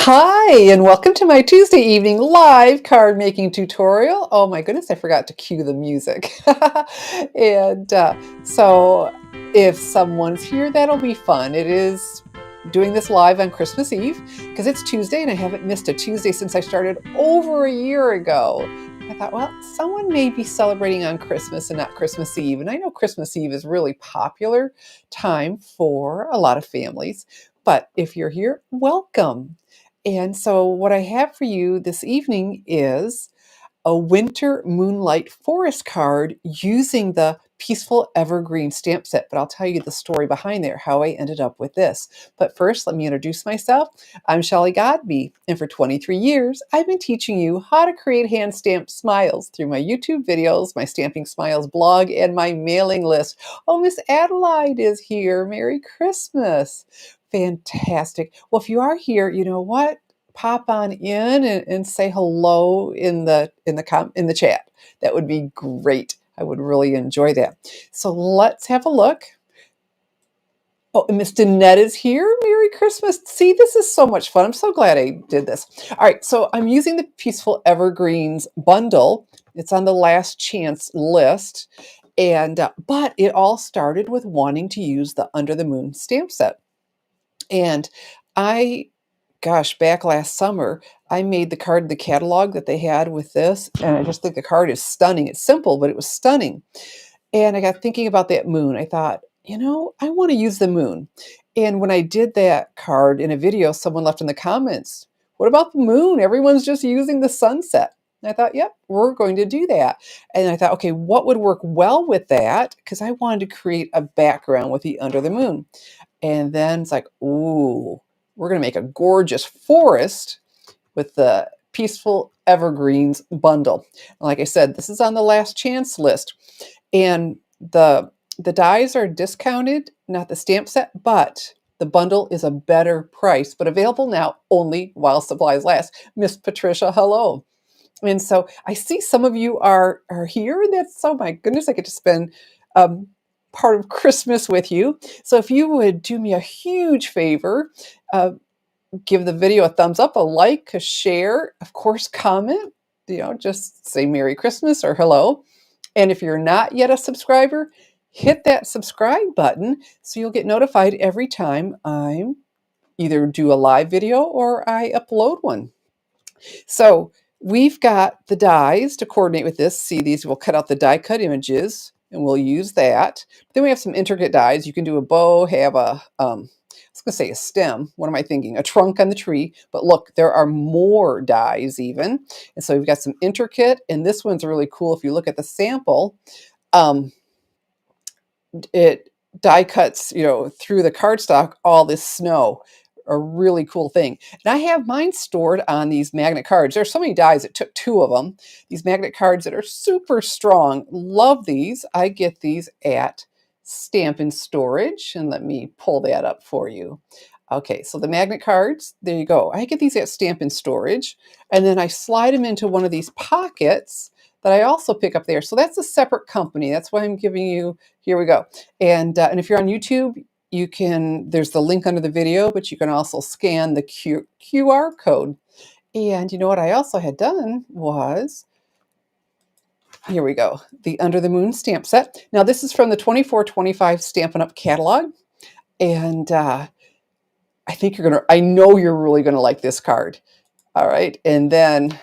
Hi, and welcome to my Tuesday evening live card making tutorial. Oh my goodness, I forgot to cue the music. And if someone's here, that'll be fun. It is doing this live on Christmas Eve because it's Tuesday and I haven't missed a Tuesday since I started over a year ago. I thought, well, someone may be celebrating on Christmas and not Christmas Eve. And I know Christmas Eve is really popular time for a lot of families. But if you're here, welcome. And so, what I have for you this evening is a winter moonlight forest card using the Peaceful Evergreen stamp set. But I'll tell you the story behind there, how I ended up with this. But first, let me introduce myself. I'm Shelley Godby, and for 23 years, I've been teaching you how to create hand stamped smiles through my YouTube videos, my Stamping Smiles blog, and my mailing list. Oh, Miss Adelaide is here. Merry Christmas. Fantastic. Well, if you are here, you know what? Pop on in and say hello in the chat. That would be great. I would really enjoy that. So let's have a look. Oh, and Miss Danette is here. Merry Christmas. See, this is so much fun. I'm so glad I did this. All right, so I'm using the Peaceful Evergreens bundle. It's on the last chance list. But it all started with wanting to use the Under the Moon stamp set. And back last summer, I made the card, the catalog that they had with this, and I just think the card is stunning. It's simple, but it was stunning. And I got thinking about that moon. I thought, I want to use the moon. And when I did that card in a video, someone left in the comments, what about the moon? Everyone's just using the sunset. And I thought, yep, we're going to do that. And I thought, okay, what would work well with that? Because I wanted to create a background with the under the moon. And then it's like, ooh, we're going to make a gorgeous forest with the Peaceful Evergreens bundle. And like I said, this is on the last chance list. And the dies are discounted, not the stamp set, but the bundle is a better price, but available now only while supplies last. Miss Patricia, hello. And so I see some of you are here. That's, oh my goodness, I get to spend part of Christmas with you. So if you would do me a huge favor, give the video a thumbs up, a like, a share, of course, comment, just say Merry Christmas or hello. And if you're not yet a subscriber, hit that subscribe button so you'll get notified every time I either do a live video or I upload one. So we've got the dies to coordinate with this. See, these will cut out the die cut images and we'll use that. Then we have some intricate dies. You can do a bow, have a, I was going to say a stem. What am I thinking? A trunk on the tree. But look, there are more dies even. And so we've got some intricate, and this one's really cool. If you look at the sample, it die cuts, through the cardstock, all this snow. A really cool thing. And I have mine stored on these magnet cards. There's so many dies, it took 2 of them. These magnet cards that are super strong. Love these. I get these at Stampin Storage. And let me pull that up for you. Okay, so the magnet cards, there you go. I get these at Stampin Storage. And then I slide them into one of these pockets that I also pick up there. So that's a separate company. That's why I'm giving you, here we go. And if you're on YouTube, you can, there's the link under the video, but you can also scan the QR code. And you know what I also had done was, here we go, the Under the Moon stamp set. Now this is from the 24-25 Stampin' Up! Catalog. And I think I know you're really gonna like this card. All right, and then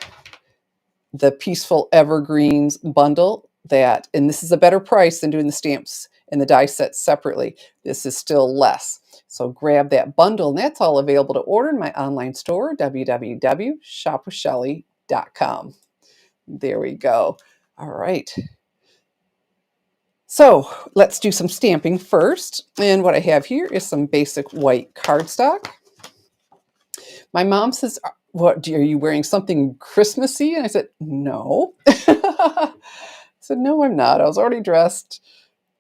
the Peaceful Evergreens bundle and this is a better price than doing the stamps and the die sets separately. This is still less. So grab that bundle, and that's all available to order in my online store, www.shopwithshelley.com. There we go. All right. So let's do some stamping first. And what I have here is some basic white cardstock. My mom says, what, are you wearing something Christmassy? And I said, no. I said, no, I'm not. I was already dressed.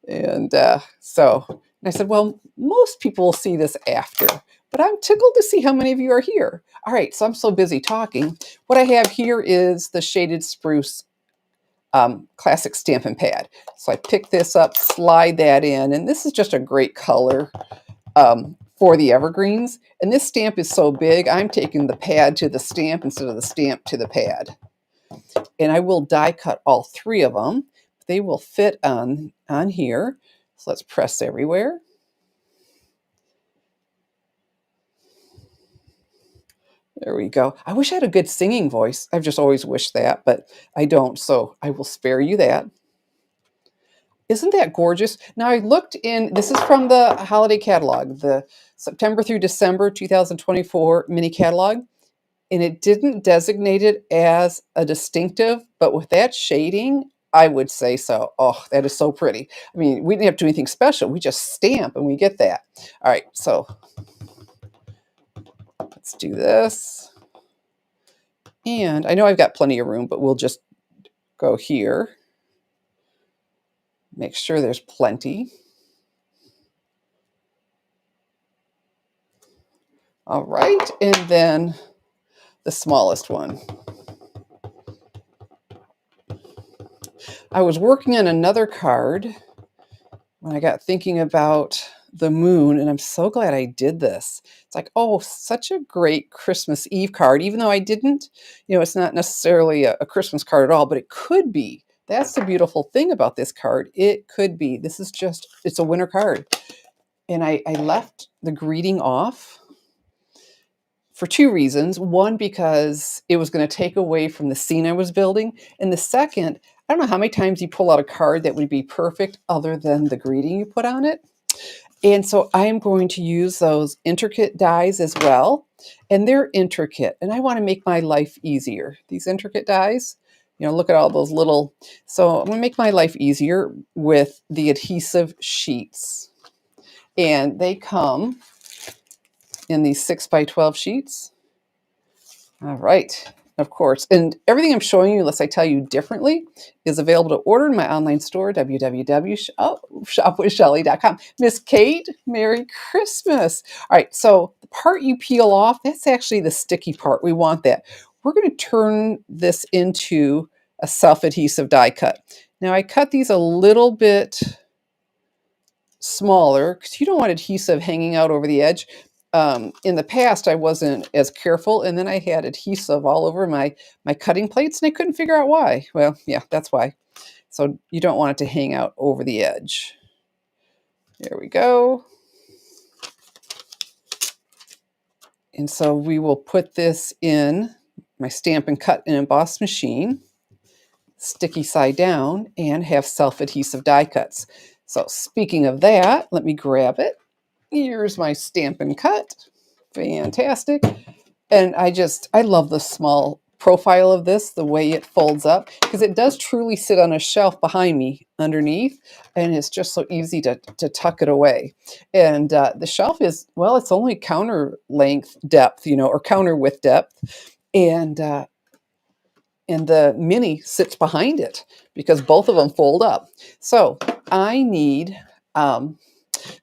And I said, well, most people will see this after, but I'm tickled to see how many of you are here. All right, so I'm so busy talking. What I have here is the Shaded Spruce Classic Stampin' Pad. So I pick this up, slide that in, and this is just a great color for the evergreens. And this stamp is so big, I'm taking the pad to the stamp instead of the stamp to the pad. And I will die cut all 3 of them. They will fit on here. So let's press everywhere. There we go. I wish I had a good singing voice. I've just always wished that, but I don't, so I will spare you that. Isn't that gorgeous? Now I looked in, this is from the holiday catalog, the September through December 2024 mini catalog, and it didn't designate it as a distinctive, but with that shading, I would say so. Oh, that is so pretty. I mean, we didn't have to do anything special. We just stamp and we get that. All right, so let's do this. And I know I've got plenty of room, but we'll just go here. Make sure there's plenty. All right, and then the smallest one. I was working on another card when I got thinking about the moon, and I'm so glad I did this. It's like, oh, such a great Christmas Eve card, even though I didn't, it's not necessarily a Christmas card at all, but it could be. That's the beautiful thing about this card. It could be. This is just, it's a winter card. And I left the greeting off for 2 reasons. One, because it was going to take away from the scene I was building. And the second, I don't know how many times you pull out a card that would be perfect other than the greeting you put on it. And so I am going to use those intricate dies as well. And they're intricate. And I want to make my life easier. These intricate dies, look at all those little. So I'm going to make my life easier with the adhesive sheets. And they come in these 6x12 sheets. All right, of course. And everything I'm showing you, unless I tell you differently, is available to order in my online store, www.shopwithshelly.com. Miss Kate, Merry Christmas. All right, so the part you peel off, that's actually the sticky part. We want that. We're going to turn this into a self-adhesive die cut. Now, I cut these a little bit smaller because you don't want adhesive hanging out over the edge. In the past, I wasn't as careful, and then I had adhesive all over my cutting plates, and I couldn't figure out why. Well, yeah, that's why. So you don't want it to hang out over the edge. There we go. And so we will put this in my Stampin' Cut and Emboss machine, sticky side down, and have self-adhesive die cuts. So speaking of that, let me grab it. Here's my Stampin' Cut. Fantastic. And I love the small profile of this, the way it folds up, because it does truly sit on a shelf behind me underneath, and it's just so easy to tuck it away. And the shelf is, well, it's only counter length depth, or counter width depth. And the mini sits behind it because both of them fold up. So I need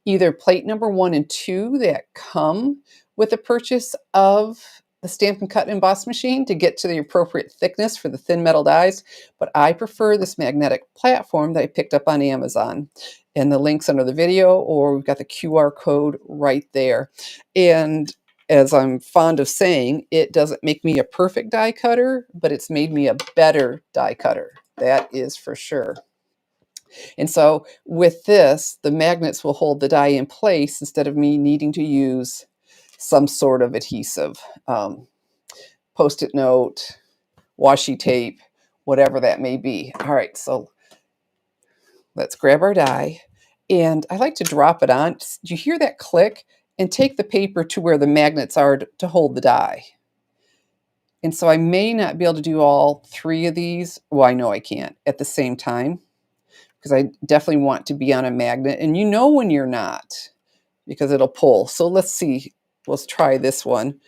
either plate number 1 and 2 that come with the purchase of the Stampin' Cut and Emboss machine to get to the appropriate thickness for the thin metal dies, but I prefer this magnetic platform that I picked up on Amazon. And the link's under the video, or we've got the QR code right there. And as I'm fond of saying, it doesn't make me a perfect die cutter, but it's made me a better die cutter. That is for sure. And so with this, the magnets will hold the die in place instead of me needing to use some sort of adhesive, Post-it note, washi tape, whatever that may be. All right, so let's grab our die. And I like to drop it on. Do you hear that click? And take the paper to where the magnets are to hold the die. And so I may not be able to do all 3 of these. Well, I know I can't at the same time, because I definitely want to be on a magnet. And you know when you're not, because it'll pull. So let's see. Let's try this one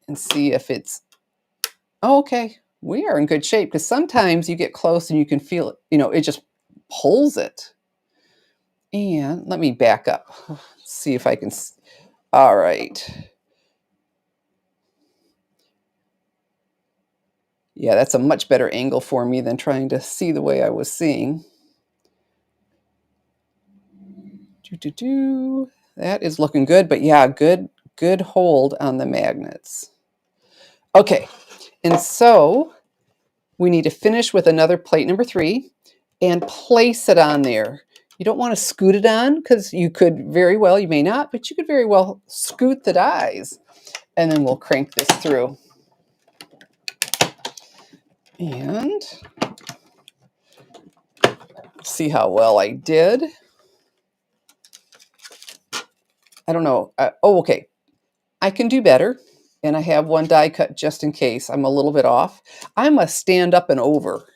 and see if it's, oh, okay. We are in good shape, because sometimes you get close and you can feel it, it just pulls it. And let me back up. See if I can, all right. Yeah, that's a much better angle for me than trying to see the way I was seeing. That is looking good, but yeah, good hold on the magnets. Okay, and so we need to finish with another plate number 3 and place it on there. You don't want to scoot it on because you could very well, you may not, but you could very well scoot the dies. And then we'll crank this through. And see how well I did. I don't know. Oh, okay. I can do better. And I have one die cut just in case I'm a little bit off. I'm a stand up and over.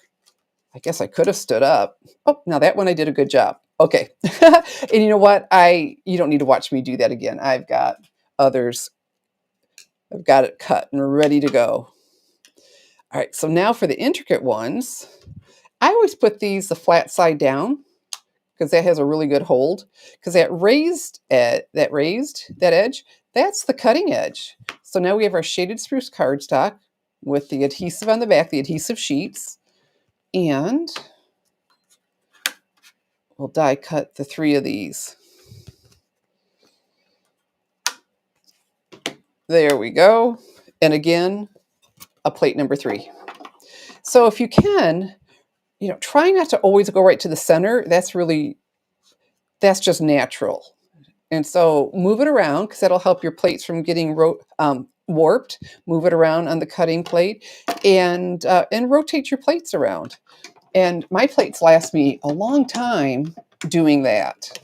I guess I could have stood up. Oh, now that one I did a good job. Okay. And you know what? You don't need to watch me do that again. I've got others. I've got it cut and ready to go. All right. So now for the intricate ones, I always put these the flat side down because that has a really good hold. Because that edge, that's the cutting edge. So now we have our shaded spruce cardstock with the adhesive on the back, the adhesive sheets, and we'll die cut the 3 of these. There we go. And again, a plate number 3. So if you can, try not to always go right to the center. That's just natural. And so move it around because that'll help your plates from getting warped. Move it around on the cutting plate and rotate your plates around. And my plates last me a long time doing that.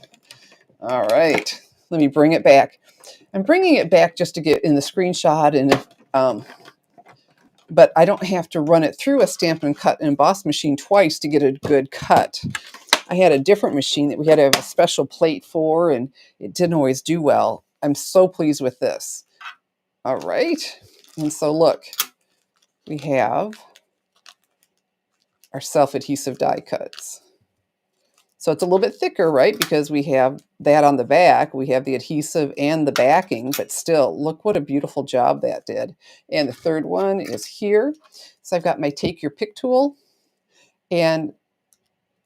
All right, let me bring it back. I'm bringing it back just to get in the screenshot, but I don't have to run it through a Stampin' Cut and Emboss machine twice to get a good cut. I had a different machine that we had to have a special plate for, and it didn't always do well. I'm so pleased with this. All right, and so look, we have our self-adhesive die cuts. So it's a little bit thicker, right? Because we have that on the back. We have the adhesive and the backing, but still, look what a beautiful job that did. And the third one is here. So I've got my take your pick tool, and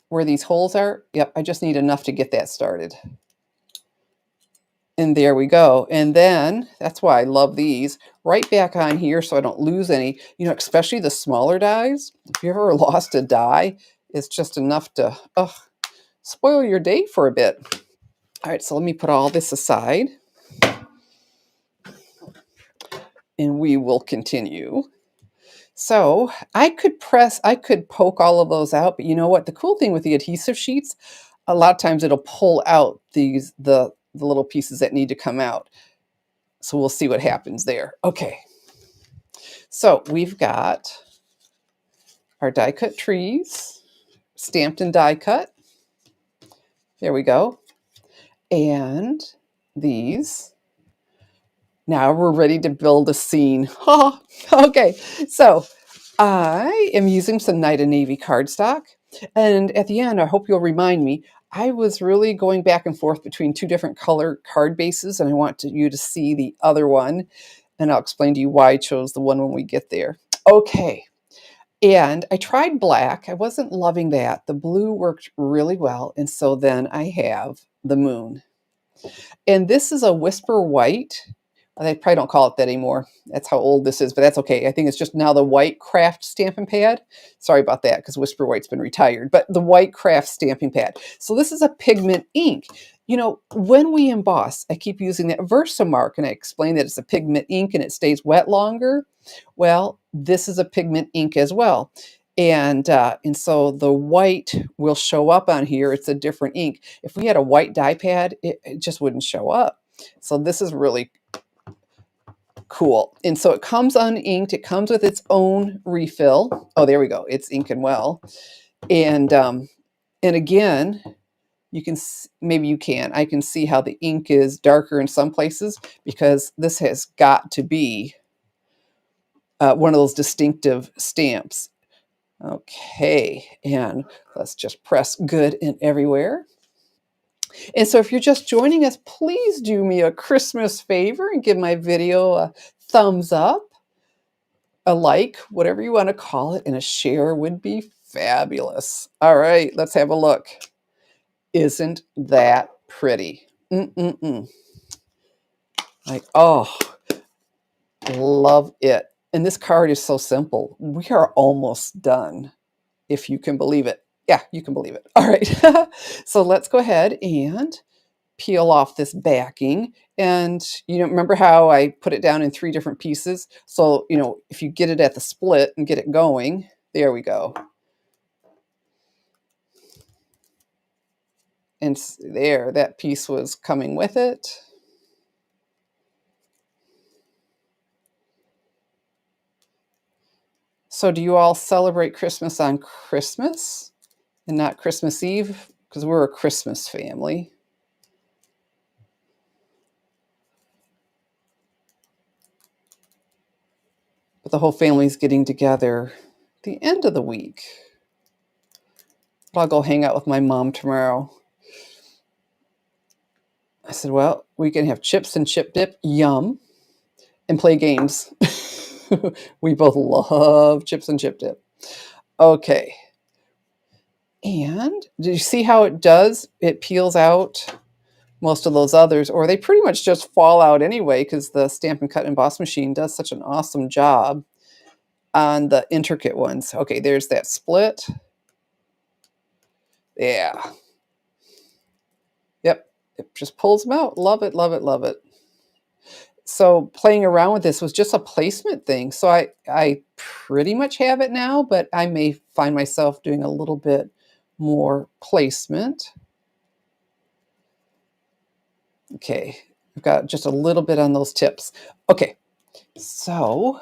where these holes are, yep, I just need enough to get that started. And there we go. And then, that's why I love these, right back on here so I don't lose any, especially the smaller dies. If you ever lost a die, it's just enough to spoil your day for a bit. All right, so let me put all this aside. And we will continue. So I could poke all of those out, but you know what? The cool thing with the adhesive sheets, a lot of times it'll pull out the little pieces that need to come out. So we'll see what happens there. Okay. So we've got our die cut trees, stamped and die cut. There we go. And these. Now we're ready to build a scene. Okay, so I am using some Night of Navy cardstock. And at the end, I hope you'll remind me, I was really going back and forth between 2 different color card bases, and I want you to see the other one. And I'll explain to you why I chose the one when we get there. Okay, and I tried black. I wasn't loving that. The blue worked really well, and so then I have the moon. And this is a Whisper White. They probably don't call it that anymore. That's how old this is, but that's okay. I think it's just now the White Craft stamping pad. Sorry about that, because Whisper White's been retired, but the White Craft stamping pad. So this is a pigment ink. When we emboss, I keep using that Versamark, and I explain that it's a pigment ink and it stays wet longer. Well, this is a pigment ink as well. And so the white will show up on here. It's a different ink. If we had a white die pad, it just wouldn't show up. So this is really cool. And so it comes uninked. It comes with its own refill. Oh, there we go. It's inking well. And again, I can see how the ink is darker in some places because this has got to be one of those distinctive stamps. Okay, and let's just press good and everywhere. And so if you're just joining us, please do me a Christmas favor and give my video a thumbs up, a like, whatever you want to call it, and a share would be fabulous. All right, let's have a look. Isn't that pretty? Mm-mm-mm. Like, oh, love it. And this card is so simple. We are almost done, if you can believe it. Yeah, you can believe it. All right. So let's go ahead and peel off this backing. And remember how I put it down in 3 different pieces? So, if you get it at the split and get it going, there we go. And there, that piece was coming with it. So do you all celebrate Christmas on Christmas and not Christmas Eve? Because we're a Christmas family. But the whole family's getting together at the end of the week. But I'll go hang out with my mom tomorrow. I said, well, we can have chips and chip dip, yum, and play games. We both love chips and chip dip. Okay. And did you see how it does? It peels out most of those others, or they pretty much just fall out anyway because the Stampin' Cut and Emboss machine does such an awesome job on the intricate ones. Okay, there's that split. Yeah. Yep. It just pulls them out. Love it, love it, love it. So playing around with this was just a placement thing. So I pretty much have it now, but I may find myself doing a little bit more placement. Okay, I've got just a little bit on those tips. Okay, so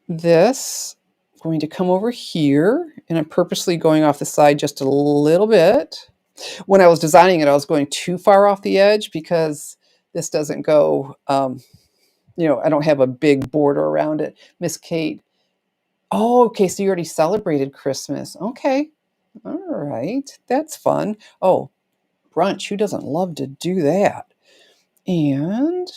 this is going to come over here, and I'm purposely going off the side just a little bit. When I was designing it, I was going too far off the edge because this doesn't go, I don't have a big border around it. Miss Kate. Oh, okay, so you already celebrated Christmas. Okay, all right, that's fun. Oh, brunch, who doesn't love to do that? And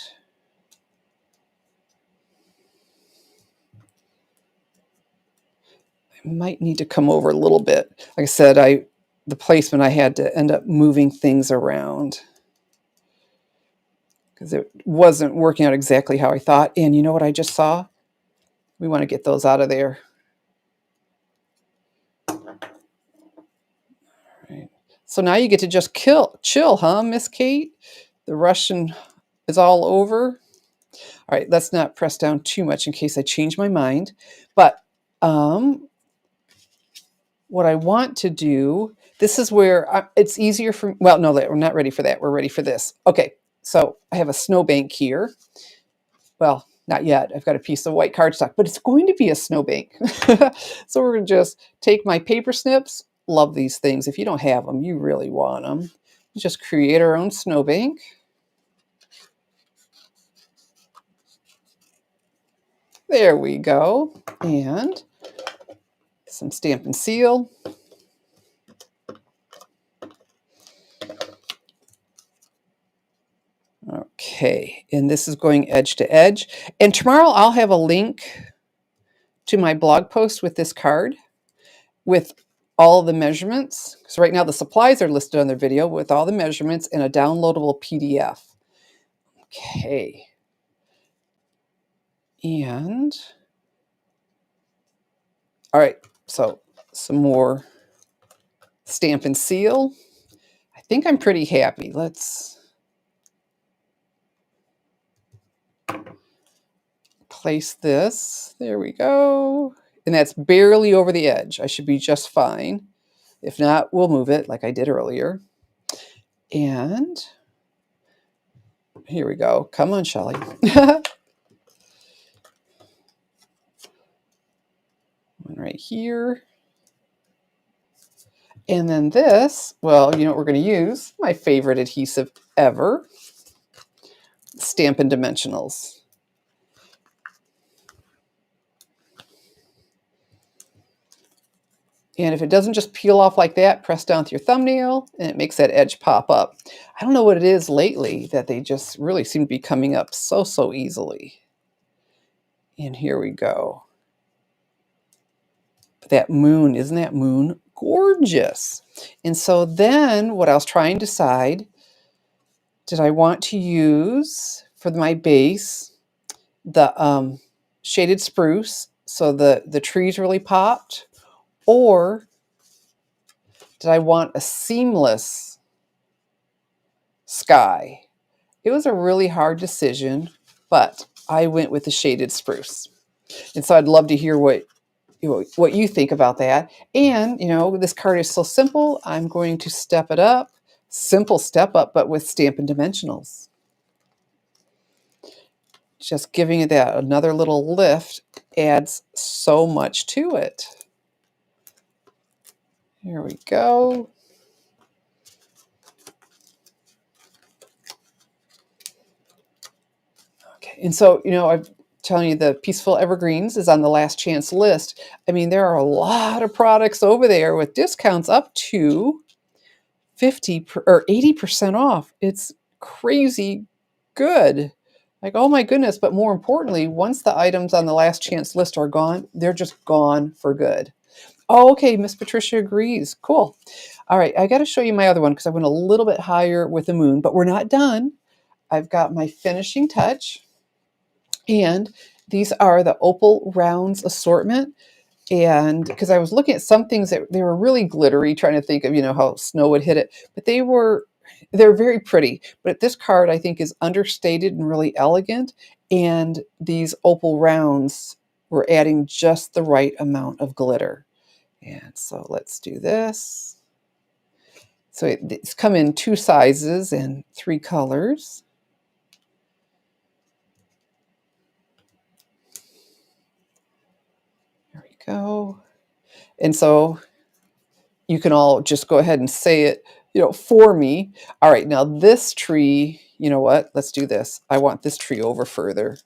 I might need to come over a little bit. Like I said, the placement, I had to end up moving things around because it wasn't working out exactly how I thought. And you know what I just saw? We want to get those out of there. Right. So now you get to just chill, huh, Miss Kate? The Russian is all over. All right, let's not press down too much in case I change my mind. But what I want to do, this is where it's easier for, well, no, we're not ready for that. We're ready for this. Okay, so I have a snowbank here. Well, not yet. I've got a piece of white cardstock, but it's going to be a snowbank. So we're going to just take my paper snips. Love these things. If you don't have them, you really want them. Just create our own snowbank. There we go. And some Stampin' Seal. Okay, and this is going edge to edge. And tomorrow I'll have a link to my blog post with this card with all the measurements. So right now the supplies are listed on their video with all the measurements and a downloadable PDF. Okay. And all right, so some more Stampin' Seal. I think I'm pretty happy. Let's place this. There we go. And that's barely over the edge. I should be just fine. If not, we'll move it like I did earlier. And here we go. Come on, Shelly. One right here. And then this, well, you know what we're going to use? My favorite adhesive ever, Stampin' Dimensionals. And if it doesn't just peel off like that, press down with your thumbnail, and it makes that edge pop up. I don't know what it is lately that they just really seem to be coming up so easily. And here we go. But that moon, isn't that moon gorgeous. And so then what I was trying to decide, did I want to use for my base the shaded spruce, so the trees really popped, or did I want a seamless sky? It was a really hard decision, but I went with the shaded spruce. And so I'd love to hear what you think about that. And, this card is so simple, I'm going to step it up. Simple step up, but with Stampin' Dimensionals. Just giving it that another little lift adds so much to it. Here we go. Okay, and so, I'm telling you, the Peaceful Evergreens is on the last chance list. I mean, there are a lot of products over there with discounts up to 50 or 80% off. It's crazy good. Like, oh my goodness. But more importantly, once the items on the last chance list are gone, they're just gone for good. Oh, okay. Miss Patricia agrees. Cool. All right. I got to show you my other one because I went a little bit higher with the moon, but we're not done. I've got my finishing touch. And these are the Opal Rounds assortment. And because I was looking at some things that they were really glittery, trying to think of, how snow would hit it, but they're very pretty. But this card, I think, is understated and really elegant. And these opal rounds were adding just the right amount of glitter. And so let's do this. So it's come in 2 sizes and 3 colors. There we go. And so you can all just go ahead and say it, for me. All right, now this tree, you know what? Let's do this. I want this tree over further.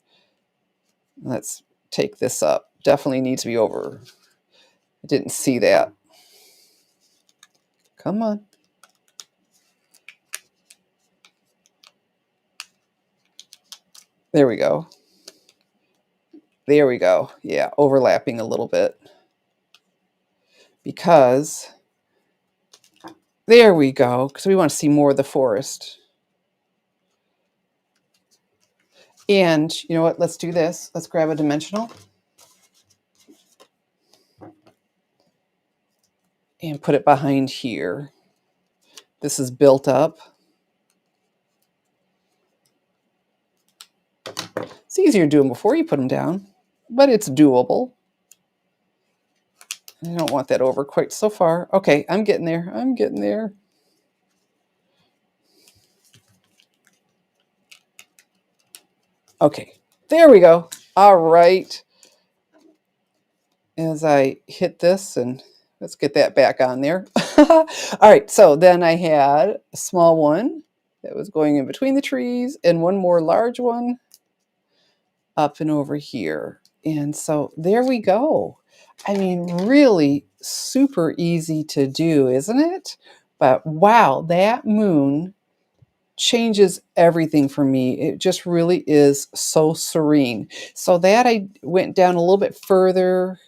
Let's take this up. Definitely needs to be over. I didn't see that. Come on. There we go. There we go. Yeah, overlapping a little bit. Because there we go. Because we want to see more of the forest. And you know what? Let's do this. Let's grab a dimensional. And put it behind here. This is built up. It's easier to do them before you put them down, but it's doable. I don't want that over quite so far. Okay, I'm getting there. I'm getting there. Okay, there we go. All right. As I hit this, and let's get that back on there. All right, so then I had a small one that was going in between the trees and one more large one up and over here. And so there we go. I mean, really super easy to do, isn't it? But wow, that moon changes everything for me. It just really is so serene. So that I went down a little bit further.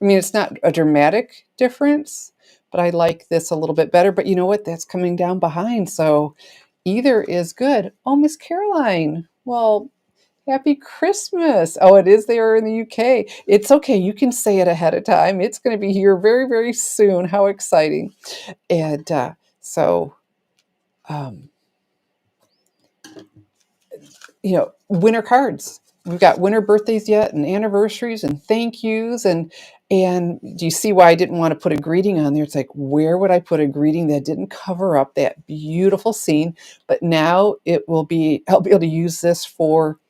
I mean, it's not a dramatic difference, but I like this a little bit better. But you know what? That's coming down behind. So either is good. Oh, Miss Caroline. Well, happy Christmas. Oh, it is there in the UK. It's okay. You can say it ahead of time. It's going to be here very, very soon. How exciting. And so, winter cards. We've got winter birthdays yet and anniversaries and thank yous. And do you see why I didn't want to put a greeting on there? It's like, where would I put a greeting that didn't cover up that beautiful scene? But now I'll be able to use this for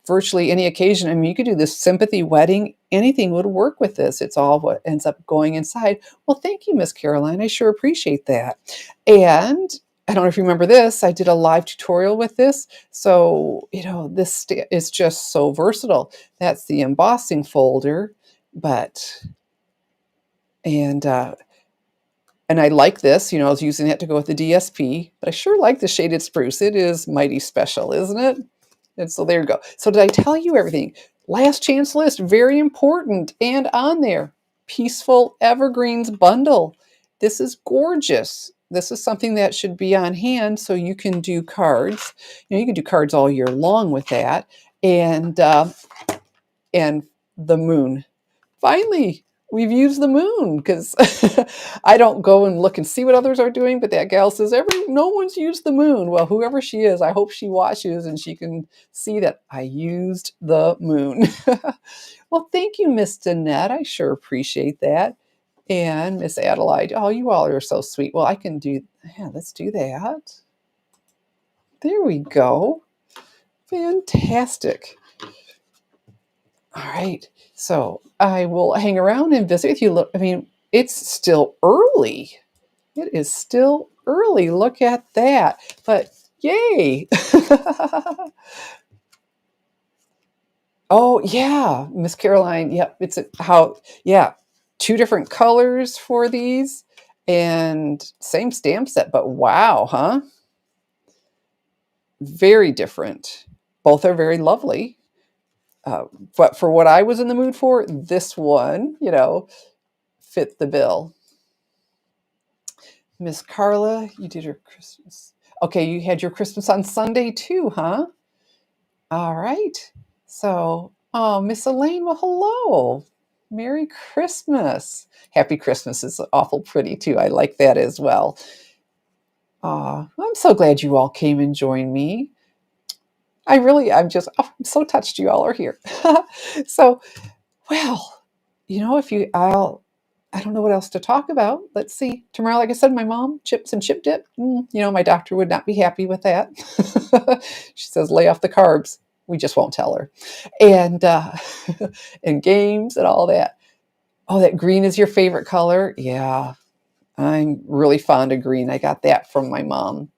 virtually any occasion. I mean, you could do this sympathy wedding. Anything would work with this. It's all what ends up going inside. Well, thank you, Miss Caroline. I sure appreciate that. And I don't know if you remember this. I did a live tutorial with this. So, this is just so versatile. That's the embossing folder, and I like this. I was using it to go with the DSP, but I sure like the shaded spruce. It is mighty special, isn't it? And so there you go. So did I tell you everything? Last chance list, very important. And on there, Peaceful Evergreens bundle. This is gorgeous. This is something that should be on hand so you can do cards. You can do cards all year long with that. And the moon. Finally, we've used the moon because I don't go and look and see what others are doing, but that gal says no one's used the moon. Well, whoever she is, I hope she watches and she can see that I used the moon. Well, thank you, Miss Danette. I sure appreciate that. And Miss Adelaide. Oh, you all are so sweet. Well, I can do, yeah, let's do that. There we go. Fantastic. All right. So I will hang around and visit with you. Look, I mean, it's still early. It is still early. Look at that. But yay. Oh, yeah. Miss Caroline. Yep. Yeah. Two different colors for these and same stamp set, but wow, huh? Very different. Both are very lovely. Uh, but for what I was in the mood for, this one, fit the bill. Miss Carla, you did your Christmas. Okay, you had your Christmas on Sunday too, huh? All right. So, oh, Miss Elaine, well, hello. Merry Christmas. Happy Christmas is awful pretty too. I like that as well. I'm so glad you all came and joined me. I'm so touched you all are here. So, well, if I don't know what else to talk about. Let's see. Tomorrow, like I said, my mom, chips and chip dip. My doctor would not be happy with that. She says, lay off the carbs. We just won't tell her. And, and games and all that. Oh, that green is your favorite color? Yeah, I'm really fond of green. I got that from my mom.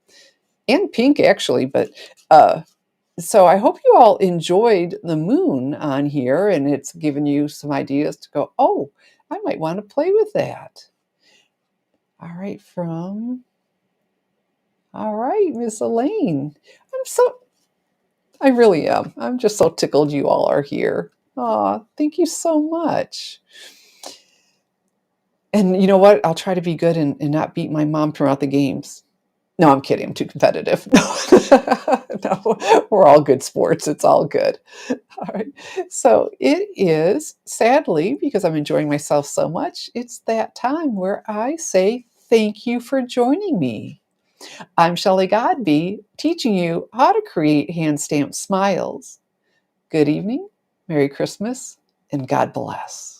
And pink, actually. But so I hope you all enjoyed the moon on here and it's given you some ideas to go, oh, I might want to play with that. All right, all right, Miss Elaine. I really am. I'm just so tickled you all are here. Aw, thank you so much. And you know what? I'll try to be good and not beat my mom throughout the games. No, I'm kidding. I'm too competitive. No, we're all good sports. It's all good. All right. So it is, sadly, because I'm enjoying myself so much, it's that time where I say thank you for joining me. I'm Shelley Godby, teaching you how to create hand stamped smiles. Good evening, Merry Christmas, and God bless.